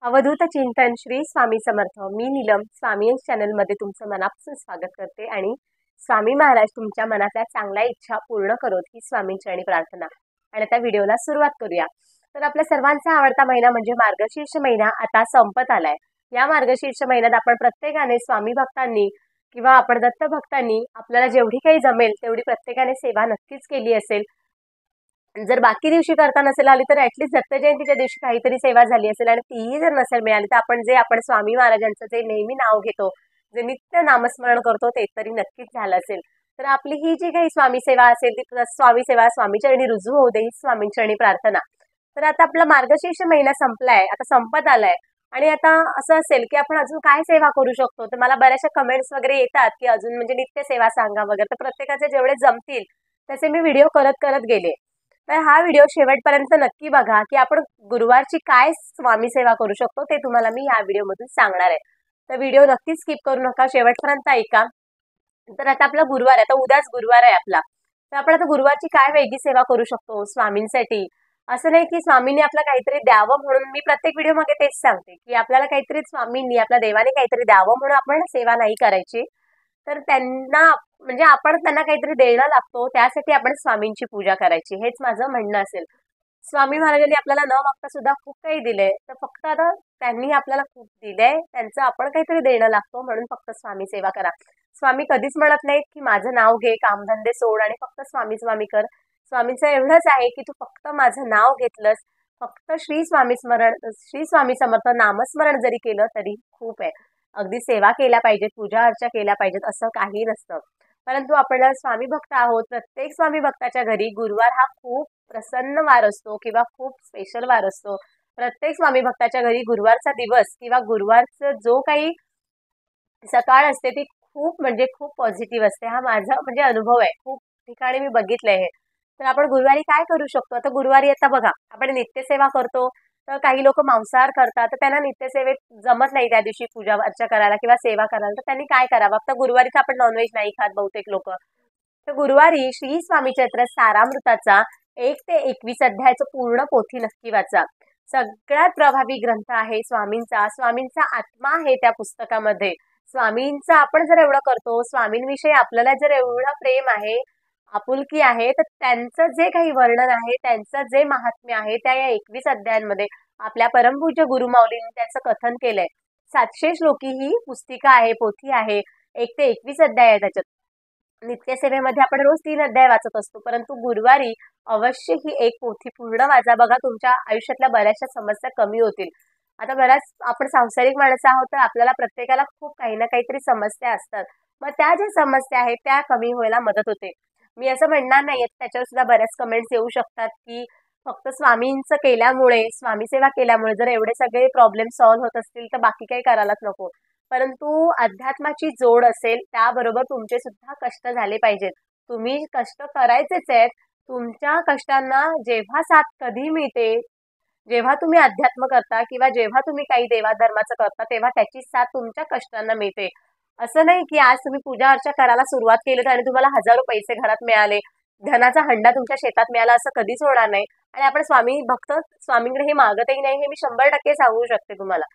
अवधूत चिंतन श्री स्वामी समर्थ. मी नीलम स्वामी चॅनल मध्ये तुमचं मनापासून स्वागत करते आणि स्वामी महाराज तुमच्या मनातल्या चांगल्या इच्छा पूर्ण करोत ही स्वामींचरणी प्रार्थना. आणि आता व्हिडिओला सुरुवात करूया. तर आपल्या सर्वांचा आवडता महिना म्हणजे मार्गशीर्ष महिना आता संपत आलाय. या मार्गशीर्ष महिन्यात आपण प्रत्येकाने स्वामी भक्तांनी किंवा आपण दत्त भक्तांनी आपल्याला जेवढी काही जमेल तेवढी प्रत्येकाने सेवा नक्कीच केली असेल. जर बाकी दिवशी करता नसेल आली तर ऍटलीस्ट दत्त जयंतीच्या दिवशी काहीतरी सेवा झाली असेल आणि तीही जर नसेल मिळाली तर आपण स्वामी महाराजांचं जे नेहमी नाव घेतो, जे नित्य नामस्मरण करतो ते तरी नक्कीच झालं असेल. तर आपली ही जी काही स्वामी सेवा असेल ती स्वामी सेवा स्वामीचरणी रुजू होऊ दे ही स्वामींचरणी प्रार्थना. तर आता आपला मार्गशीर्ष महिना संपलाय, आता संपत आलाय आणि आता असं असेल की आपण अजून काय सेवा करू शकतो. तर मला बऱ्याचशा कमेंट्स वगैरे येतात की अजून म्हणजे नित्य सेवा सांगा वगैरे. तर प्रत्येकाचे जेवढे जमतील तसे मी व्हिडिओ करत करत गेले. तर हा व्हिडिओ शेवटपर्यंत नक्की बघा की आपण गुरुवारची काय स्वामी सेवा करू शकतो ते तुम्हाला मी या व्हिडिओमधून सांगणार आहे. तर व्हिडिओ नक्की स्किप करू नका, शेवटपर्यंत ऐका. तर आता आपला गुरुवार आहे, आता उद्याच गुरुवार आहे आपला. तर आपण आता गुरुवारची काय वेगळी सेवा करू शकतो स्वामींसाठी. असं नाही की स्वामींनी आपल्याला काहीतरी द्यावं म्हणून, मी प्रत्येक व्हिडिओ मध्ये तेच सांगते की आपल्याला काहीतरी स्वामींनी आपल्या देवाने काहीतरी द्यावं म्हणून आपण सेवा नाही करायची. तर त्यांना म्हणजे आपण त्यांना काहीतरी देणं लागतो, त्यासाठी आपण स्वामींची पूजा करायची, हेच माझं म्हणणं असेल. स्वामी महाराजांनी आपल्याला न मागता सुद्धा खूप काही दिलंय, तर फक्त आता त्यांनी आपल्याला खूप दिलंय, त्यांचं आपण काहीतरी देणं लागतो म्हणून फक्त स्वामी सेवा करा. स्वामी कधीच म्हणत नाहीत की माझं नाव घे, कामधंदे सोड आणि फक्त स्वामी स्वामी कर. स्वामींचं एवढंच आहे की तू फक्त माझं नाव घेतलंस, फक्त श्री स्वामी समर्थ नामस्मरण जरी केलं तरी खूप आहे. अगदी सेवा केल्या पाहिजेत, पूजा अर्चा केल्या पाहिजेत असं काही नसतं. परंतु आपल्याला स्वामी भक्त आहोत, प्रत्येक स्वामी भक्ताच्या घरी गुरुवार हा खूप प्रसन्न वार असतो किंवा खूप स्पेशल वार असतो. प्रत्येक स्वामी भक्ताच्या घरी गुरुवारचा दिवस किंवा गुरुवारचं जो काही सकाळ असते ती खूप म्हणजे खूप पॉझिटिव्ह असते. हा माझा म्हणजे अनुभव आहे, खूप ठिकाणी मी बघितलंय हे. तर आपण गुरुवारी काय करू शकतो. आता गुरुवारी आता बघा आपण नित्यसेवा करतो, तर काही लोक मांसाहार करतात, तर त्यांना नित्यसेवेत जमत नाही त्या दिवशी पूजा अर्चा करायला किंवा सेवा करायला. तर त्यांनी काय करावं, आता गुरुवारी तर आपण नॉनव्हेज नाही खात बहुतेक लोक. तर गुरुवारी श्री स्वामी चरित्र सारामृताचा 1 ते 21 अध्यायाचं पूर्ण पोथी नक्की वाचा. सगळ्यात प्रभावी ग्रंथ आहे स्वामींचा. स्वामींचा आत्मा आहे त्या पुस्तकामध्ये. स्वामींचा आपण जर एवढं करतो, स्वामींविषयी आपल्याला जर एवढं प्रेम आहे, आपुलकी आहे, तर त्यांचं जे काही वर्णन आहे, त्यांचं जे महात्म्य आहे त्या या 21 अध्यायांमध्ये आपल्या परमपूज्य गुरुमाऊलींनी त्याचं कथन केलंय. 700 श्लोकी ही पुस्तिका आहे, पोथी आहे. 1 ते 21 अध्याय आहे त्याच्यात. नित्यसेवेमध्ये आपण रोज 3 अध्याय वाचत असतो, परंतु गुरुवारी अवश्य ही एक पोथी पूर्ण वाचा. बघा तुमच्या आयुष्यातल्या बऱ्याचशा समस्या कमी होतील. आता बऱ्याच आपण सांसारिक माणसं आहोत, तर आपल्याला प्रत्येकाला खूप काही ना काहीतरी समस्या असतात. मग त्या ज्या समस्या आहेत त्या कमी व्हायला मदत होते. मी असं म्हणणार नाहीये, त्याच्यावर सुद्धा बऱ्याच कमेंट्स येऊ शकतात की फक्त स्वामींचं केल्यामुळे, स्वामी सेवा केल्यामुळे जर एवढे सगळे प्रॉब्लेम सॉल्व्ह होत असतील तर बाकी काही करायलाच नको. परंतु अध्यात्माची जोड असेल त्याबरोबर तुमचे सुद्धा कष्ट झाले पाहिजेत. तुम्ही कष्ट करायचेच आहेत. तुमच्या कष्टांना जेव्हा साथ कधी मिळते, जेव्हा तुम्ही अध्यात्म करता किंवा जेव्हा तुम्ही काही देवाधर्माचं करता तेव्हा त्याची साथ तुमच्या कष्टांना मिळते. असं नाही की आज तुम्ही पूजा अर्चा करायला सुरुवात केली आणि तुम्हाला हजारो पैसे घरात मिळाले, धनाचा हंडा तुमच्या शेतात मिळाला, असं कधीच होणार नाही. आणि आपण स्वामी भक्त स्वामींकडे हे मागतही नाही, हे मी 100% सांगू शकते तुम्हाला.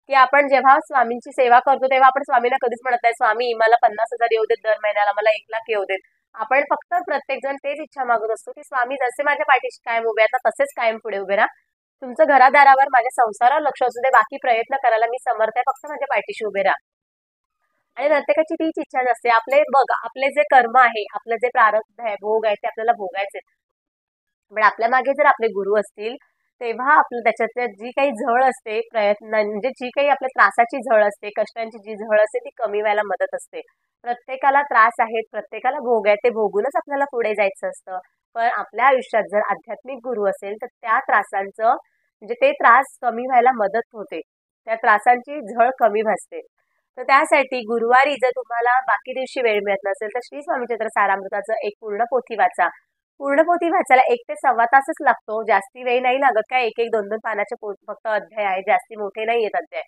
की आपण जेव्हा स्वामींची सेवा करतो तेव्हा आपण स्वामींना कधीच म्हणत नाही स्वामी मला 50,000 येऊ देत दर महिन्याला, मला 1,00,000 येऊ देत. आपण फक्त प्रत्येक जण तेच इच्छा मागत असतो की स्वामी जसे माझ्या पाठीशी कायम उभे आता तसेच कायम पुढे उभे राहा. तुमचं घरादारावर माझ्या संसारावर लक्ष असू दे, बाकी प्रयत्न करायला मी समर्थ आहे, फक्त माझ्या पाठीशी उभे राहा. आणि प्रत्येकाची तीच इच्छा नसते. आपले बघ आपले जे कर्म आहे, आपलं जे प्रारब्ध आहे, भोग आहे ते आपल्याला भोगायचे. पण आपल्या मागे जर आपले गुरु असतील तेव्हा आपलं त्याच्यातल्या जी काही झळ असते, प्रयत्न म्हणजे जी काही आपल्या त्रासाची झळ असते, कष्टांची जी झळ असते ती कमी व्हायला मदत असते. प्रत्येकाला त्रास आहेत, प्रत्येकाला भोग आहे, ते भोगूनच आपल्याला पुढे जायचं असतं. पण आपल्या आयुष्यात जर आध्यात्मिक गुरु असेल तर त्या त्रासांचं म्हणजे ते त्रास कमी व्हायला मदत होते, त्या त्रासांची झळ कमी भासते. तर त्यासाठी गुरुवारी जर तुम्हाला बाकी दिवशी वेळ मिळत नसेल तर श्री स्वामी चरित्र सारामृताचं एक पूर्ण पोथी वाचा. पूर्ण पोथी वाचायला 1 ते सव्वा तासच लागतो, जास्ती वेळ नाही लागत. काय 1-1, 2-2 पानाचे फक्त अध्याय आहे, जास्ती मोठे नाही येत अध्याय.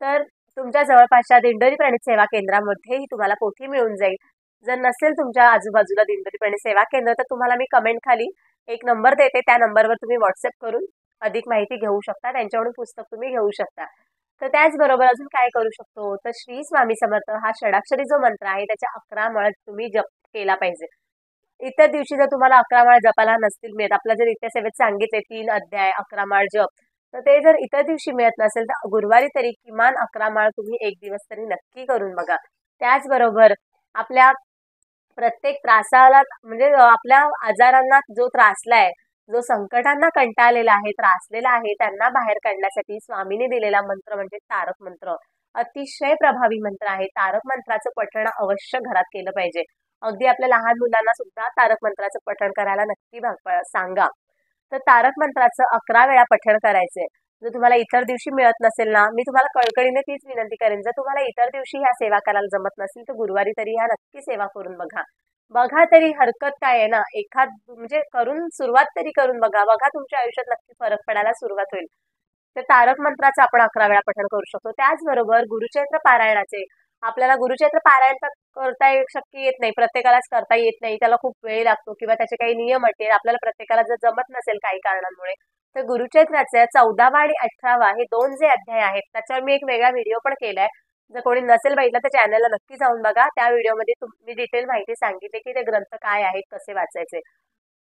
तर तुमच्या जवळपासच्या दिंडोरी प्रणित सेवा केंद्रामध्येही तुम्हाला पोथी मिळून जाईल. जर नसेल तुमच्या आजूबाजूला दिंडोरी प्रणित सेवा केंद्र तर तुम्हाला मी कमेंट खाली एक नंबर देते, त्या नंबरवर तुम्ही व्हॉट्सअप करून अधिक माहिती घेऊ शकता, त्यांच्याकडून पुस्तक तुम्ही घेऊ शकता. तर त्याचबरोबर अजून काय करू शकतो, तर श्री स्वामी समर्थ हा षडाक्षरी जो मंत्र आहे त्याच्या 11 माळा तुम्ही जप केला पाहिजे. इतर दिवशी जर तुम्हाला 11 माळ जपायला नसतील मिळत, आपल्या जर नित्यसेवेत सांगितले 3 अध्याय 11 माळ जप, तर ते जर इतर दिवशी मिळत नसेल तर गुरुवारी तरी किमान 11 माळ तुम्ही एक दिवस तरी नक्की करून बघा. त्याचबरोबर आपल्या प्रत्येक त्रासाला म्हणजे आपल्या आजारांना जो त्रासलाय, जो संकटांना कंटाळलेला आहे, त्रासलेला आहे, त्यांना बाहेर काढण्यासाठी स्वामीने दिलेला मंत्र म्हणजे तारक मंत्र. अतिशय प्रभावी मंत्र आहे. तारक मंत्राचं पठण अवश्य घरात केलं पाहिजे. अगदी आपल्या लहान मुलांना सुद्धा तारक मंत्राचं पठण करायला नक्की सांगा. तर तारक मंत्राचं 11 वेळा पठण करायचंय. जर तुम्हाला इतर दिवशी मिळत नसेल ना, मी तुम्हाला कळकळीने तीच विनंती करेन, जर तुम्हाला इतर दिवशी ह्या सेवा करायला जमत नसेल तर गुरुवारी तरी ह्या नक्की सेवा करून बघा. बघा तरी हरकत काय आहे ना, एखाद म्हणजे करून सुरुवात तरी करून बघा. बघा तुमच्या आयुष्यात नक्की फरक पडायला सुरुवात होईल. तर तारक मंत्राचं आपण 11 वेळा पठण करू शकतो. त्याचबरोबर गुरुचरित्र पारायणाचे आपल्याला गुरुचरित्र पारायण तर शक्य येत नाही, प्रत्येकालाच करता येत नाही, त्याला खूप वेळ लागतो किंवा त्याचे काही नियम अटी आपल्याला प्रत्येकाला जर जमत नसेल काही कारणांमुळे, तर गुरुचरित्राचे 14वा आणि 18वा हे 2 जे अध्याय आहेत त्याच्यावर मी एक वेगळा व्हिडिओ पण केलाय. जर कोणी नसेल बघितला तर चॅनलला नक्की जाऊन बघा. त्या व्हिडिओमध्ये मी डिटेल माहिती सांगितली की ते ग्रंथ काय आहेत, कसे वाचायचे.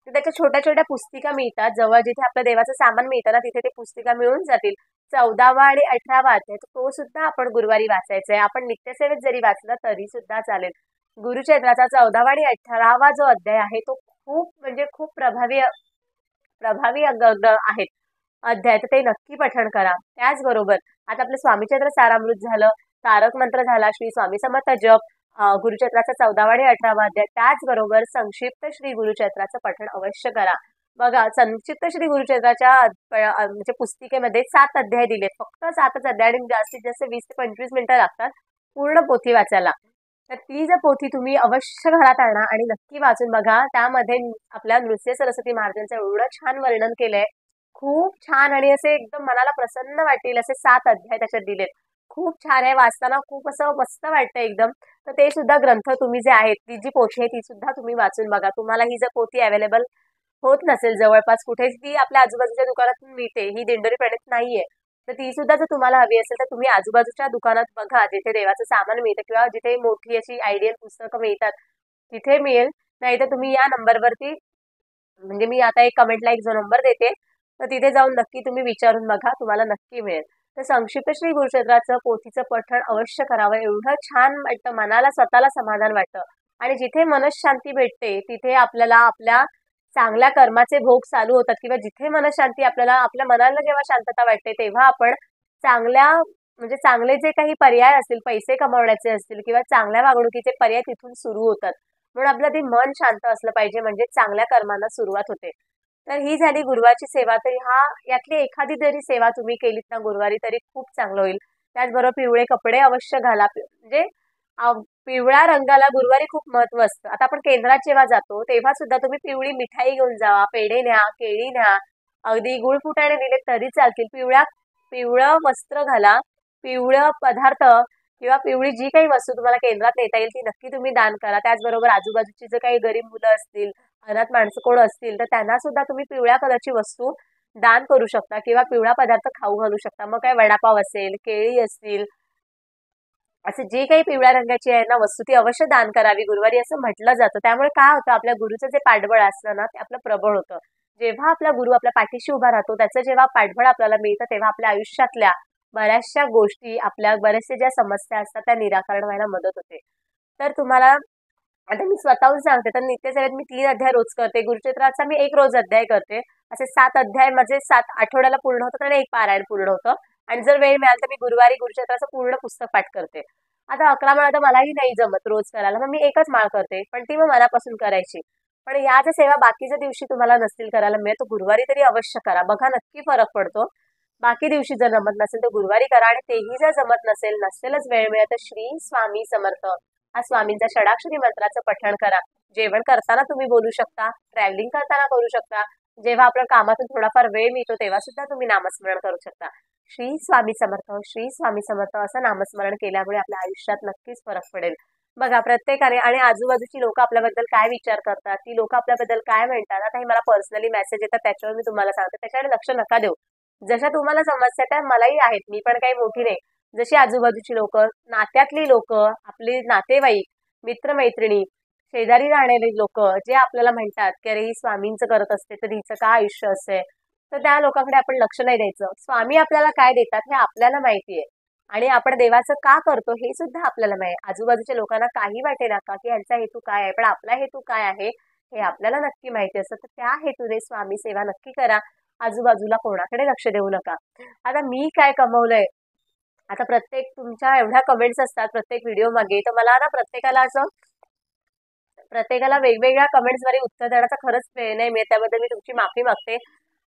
तर त्याच्या छोट्या छोट्या पुस्तिका मिळतात. जवळ जिथे आपलं देवाचं सामान मिळतं ना तिथे ते पुस्तिका मिळून जातील. 14वा आणि 18वा अध्याय तो सुद्धा आपण गुरुवारी वाचायचा आहे. आपण नित्यसेवेत जरी वाचला तरी सुद्धा चालेल. गुरुचरित्राचा 14वा आणि 18वा जो अध्याय आहे तो खूप म्हणजे खूप प्रभावी प्रभावी आहेत अध्याय, तर ते नक्की पठण करा. त्याचबरोबर आता आपलं स्वामीचरित्र सारामृत झालं, तारक मंत्र झाला, श्री स्वामी समर्थ जप, गुरुचरित्राचा 14वा आणि 18वा अध्याय. त्याचबरोबर संक्षिप्त श्री गुरुचरित्राचं पठण अवश्य करा. बघा संक्षिप्त श्री गुरुचरित्राच्या म्हणजे पुस्तिकेमध्ये 7 अध्याय दिले, फक्त 7च अध्याय आणि जास्तीत जास्त 20 ते 25 मिनिटं लागतात पूर्ण पोथी वाचायला. तर ती जर पोथी तुम्ही अवश्य घरात आणा आणि नक्की वाचून बघा. त्यामध्ये आपल्या नृत्य सरस्वती महाराजांचं एवढं छान वर्णन केलंय, खूप छान आणि असे एकदम मनाला प्रसन्न वाटेल असे 7 अध्याय त्याच्यात दिलेत. खूप छान आहे, वाचताना खूप असं मस्त वाटतं एकदम. तर ते सुद्धा ग्रंथ तुम्ही जे आहेत, ती जी पोथी आहे ती सुद्धा तुम्ही वाचून बघा. तुम्हाला ही जर पोथी अवेलेबल होत नसेल जवळपास कुठेच, ती आपल्या आजूबाजूच्या दुकानात मिळते, ही दिंडोरी पेठेत नाहीये, तर ती सुद्धा जर तुम्हाला हवी असेल तर तुम्ही आजूबाजूच्या दुकानात बघा, जिथे देवाचं सामान मिळतं किंवा जिथे मोठी अशी आयडियल पुस्तकं मिळतात तिथे मिळेल. नाही तर तुम्ही या नंबरवरती, म्हणजे मी आता एक कमेंटला एक जो नंबर देते तर तिथे जाऊन नक्की तुम्ही विचारून बघा, तुम्हाला नक्की मिळेल. तर संक्षिप्त श्री गुरुचरित्राचं पोथीचं पठण अवश्य करावं. एवढं छान वाटतं, मनाला स्वतःला समाधान वाटतं. आणि जिथे मनशांती भेटते तिथे आपल्याला आपल्या चांगल्या कर्माचे भोग चालू होतात किंवा जिथे मनशांती आपल्याला आपल्या मनाला जेव्हा शांतता वाटते तेव्हा आपण चांगल्या म्हणजे चांगले जे काही पर्याय असतील, पैसे कमवण्याचे असतील किंवा चांगल्या वागणुकीचे पर्याय तिथून सुरू होतात. म्हणून आपलं ते मन शांत असलं पाहिजे, म्हणजे चांगल्या कर्मांना सुरुवात होते. तर ही झाली गुरुवारची सेवा. तरी यातली एखादी जरी सेवा तुम्ही केलीत ना गुरुवारी तरी खूप चांगलं होईल. त्याचबरोबर पिवळे कपडे अवश्य घाला, म्हणजे पिवळ्या रंगाला गुरुवारी खूप महत्व असतं. आता आपण केंद्रात जेव्हा जातो तेव्हा सुद्धा तुम्ही पिवळी मिठाई घेऊन जावा, पेढे न्या, केळी न्या, अगदी गुळ फुटाणे दिले तरी चालतील. पिवळं वस्त्र घाला, पिवळं पदार्थ किंवा पिवळी जी काही वस्तू तुम्हाला केंद्रात नेता येईल ती नक्की तुम्ही दान करा. त्याचबरोबर आजूबाजूची जर काही गरीब मुलं असतील, अनाथ माणसं कोण असतील तर त्यांना सुद्धा तुम्ही पिवळ्या कलरची वस्तू दान करू शकता किंवा पिवळा पदार्थ खाऊ घालू शकता. मग काय वडापाव असेल, केळी असतील, असे जे काही पिवळ्या रंगाची आहे ना वस्तू ती अवश्य दान करावी गुरुवारी असं म्हटलं जातं. त्यामुळे काय होतं, आपल्या गुरुचं जे पाठबळ असतं ना ते आपलं प्रबळ होतं. जेव्हा आपला गुरु आपल्या पाठीशी उभा राहतो, त्याचं जेव्हा पाठबळ आपल्याला मिळतं तेव्हा आपल्या आयुष्यातल्या बऱ्याचशा गोष्टी, आपल्या बऱ्याचशा ज्या समस्या असतात त्या निराकरण व्हायला मदत होते. तर तुम्हाला आता मी स्वतःहून सांगते, तर नित्यसेवेत मी 3 अध्याय रोज करते. गुरुचरित्राचा मी 1 रोज अध्याय करते. असे 7 अध्याय माझे 7 आठवड्याला पूर्ण होतात आणि 1 पारायण पूर्ण होतं. आणि जर वेळ मिळाला तर मी गुरुवारी गुरुचरित्राचं पूर्ण पुस्तक पाठ करते. आता 11 माळ तर मलाही नाही जमत रोज करायला, मग मी 1च माळ करते, पण ती मग मनापासून करायची. पण या ज्या सेवा बाकीच्या दिवशी तुम्हाला नसतील करायला मिळत, तर गुरुवारी तरी अवश्य करा. बघा नक्की फरक पडतो. बाकी दिवशी जर जमत नसेल तर गुरुवारी करा, आणि तेही जर जमत नसेलच वेळ मिळत तर श्री स्वामी समर्थ हा स्वामींचा षडाक्षरी मंत्राचं पठण करा. जेवण करताना तुम्ही बोलू शकता, ट्रॅव्हलिंग करताना करू शकता, जेव्हा आपल्या कामातून थोडाफार वेळ मिळतो तेव्हा सुद्धा तुम्ही नामस्मरण करू शकता. श्री स्वामी समर्थ, श्री स्वामी समर्थ असं नामस्मरण केल्यामुळे आपल्या आयुष्यात नक्कीच फरक पडेल. बघा प्रत्येकाने आणि आजूबाजूची लोक आपल्याबद्दल काय विचार करतात, ती लोक आपल्याबद्दल काय म्हणतात, आता हे मला पर्सनली मेसेज येतात त्याच्यावर मी तुम्हाला सांगते, त्याच्याकडे लक्ष नका देऊ. जशा तुम्हाला समस्या त्या मलाही आहेत, मी पण काही मोठी नाही. जशी आजूबाजूची लोक, नात्यातली लोक, आपले नातेवाईक, मित्रमैत्रिणी, शेजारी राहणारे लोक जे आपल्याला म्हणतात की अरे ही स्वामींचं करत असते तर हिचं का आयुष्य असे, तर त्या लोकांकडे आपण लक्ष नाही द्यायचं. स्वामी आपल्याला काय देतात हे आपल्याला माहिती आहे आणि आपण देवाचं का करतो हे सुद्धा आपल्याला माहिती. आजूबाजूच्या लोकांना काही वाटे नका की यांचा हेतू काय आहे, पण आपला हेतू काय आहे हे आपल्याला नक्की माहिती असतं. तर त्या हेतूने स्वामी सेवा नक्की करा. आजूबाजूला कोणाकडे लक्ष देऊ नका. आता मी काय कमवलंय, आता प्रत्येक तुमच्या एवढ्या कमेंट्स असतात प्रत्येक व्हिडिओ मागे, तर मला ना प्रत्येकाला वेगवेगळ्या कमेंट्सद्वारे उत्तर देण्याचा खरंच वेळ नाही मिळत, त्याबद्दल मी तुमची माफी मागते.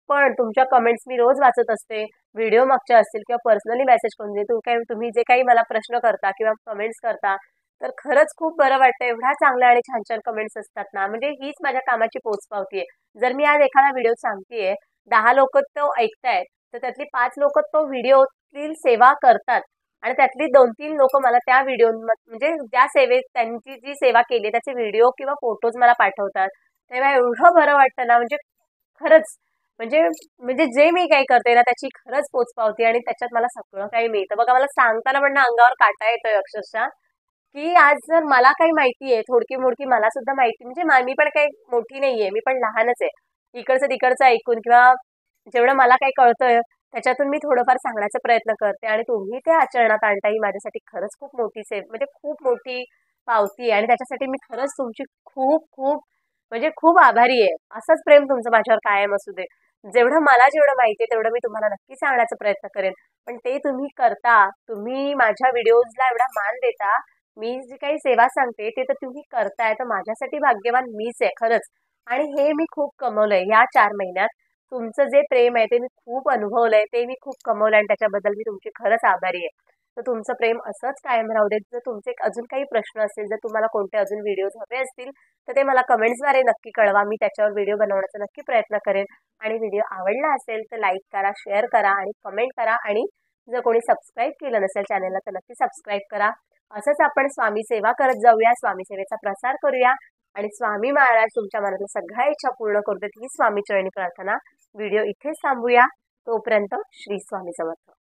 पण तुमच्या कमेंट्स मी रोज वाचत असते. व्हिडिओ मागच्या असतील किंवा पर्सनली मेसेज करून दे तुम्ही जे काही मला प्रश्न करता किंवा कमेंट्स करता, तर खरंच खूप बरं वाटतं. एवढ्या चांगल्या आणि छान छान कमेंट्स असतात ना, म्हणजे हीच माझ्या कामाची पोचपावती आहे. जर मी आज एखादा व्हिडिओ सांगतेय, 10 लोक तो ऐकतायत, तर त्यातली 5 लोक तो व्हिडिओतील सेवा करतात आणि त्यातली 2-3 लोक मला त्या व्हिडिओ म्हणजे त्या सेवेत त्यांची जी सेवा केली त्याचे व्हिडिओ किंवा फोटोज मला पाठवतात. तेव्हा एवढं बरं वाटतं ना, म्हणजे खरंच म्हणजे म्हणजे जे मी काही करते ना त्याची खरंच पोचपावती आणि त्याच्यात मला सगळं काही मिळतं. बघा मला सांगताना पण ना अंगावर काटा येतोय अक्षरशः, की आज जर मला काही माहिती आहे थोडकी मोडकी मला सुद्धा माहिती, म्हणजे मी पण काही मोठी नाहीये, मी पण लहानच आहे. इकडचं तिकडचं ऐकून किंवा जेवढं मला काही कळतंय त्याच्यातून मी थोडंफार सांगण्याचा प्रयत्न करते आणि तुम्ही ते आचरणात आणता ही माझ्यासाठी खरंच खूप मोठी म्हणजे खूप मोठी पावती आहे आणि त्याच्यासाठी मी खरंच तुमची खूप खूप म्हणजे खूप आभारी आहे. असंच प्रेम तुमचं माझ्यावर कायम असू दे. जेवढं माहिती आहे तेवढं मी तुम्हाला नक्की सांगण्याचा प्रयत्न करेन. पण ते तुम्ही करता, तुम्ही माझ्या व्हिडिओजला एवढा मान देता, मी जी काही सेवा सांगते ते तर तुम्ही करताय, तर माझ्यासाठी भाग्यवान मीच आहे खरंच. आणि हे मी खूप कमवलंय या 4 महिन्यात. तुमचं जे प्रेम आहे ते मी खूप अनुभवलंय, ते मी खूप कमवलंय आणि त्याच्याबद्दल मी तुमची खरंच आभारी आहे. तर तुमचं प्रेम असंच कायम राहू देत. जर तुमचे अजून काही प्रश्न असतील, जर तुम्हाला कोणते अजून व्हिडिओज हवे असतील, तर ते मला कमेंट्सद्वारे नक्की कळवा. मी त्याच्यावर व्हिडिओ बनवण्याचा नक्की प्रयत्न करेन. आणि व्हिडिओ आवडला असेल तर लाईक करा, शेअर करा आणि कमेंट करा. आणि जर कोणी सबस्क्राईब केलं नसेल चॅनलला तर नक्की सबस्क्राईब करा. असंच आपण स्वामी सेवा करत जाऊया, स्वामी सेवेचा प्रसार करूया आणि स्वामी महाराज तुमच्या मनातल्या सगळ्या इच्छा पूर्ण करू देत ही स्वामी चरणी प्रार्थना. व्हिडिओ इथेच थांबूया. तोपर्यंत श्री स्वामी समर्थ.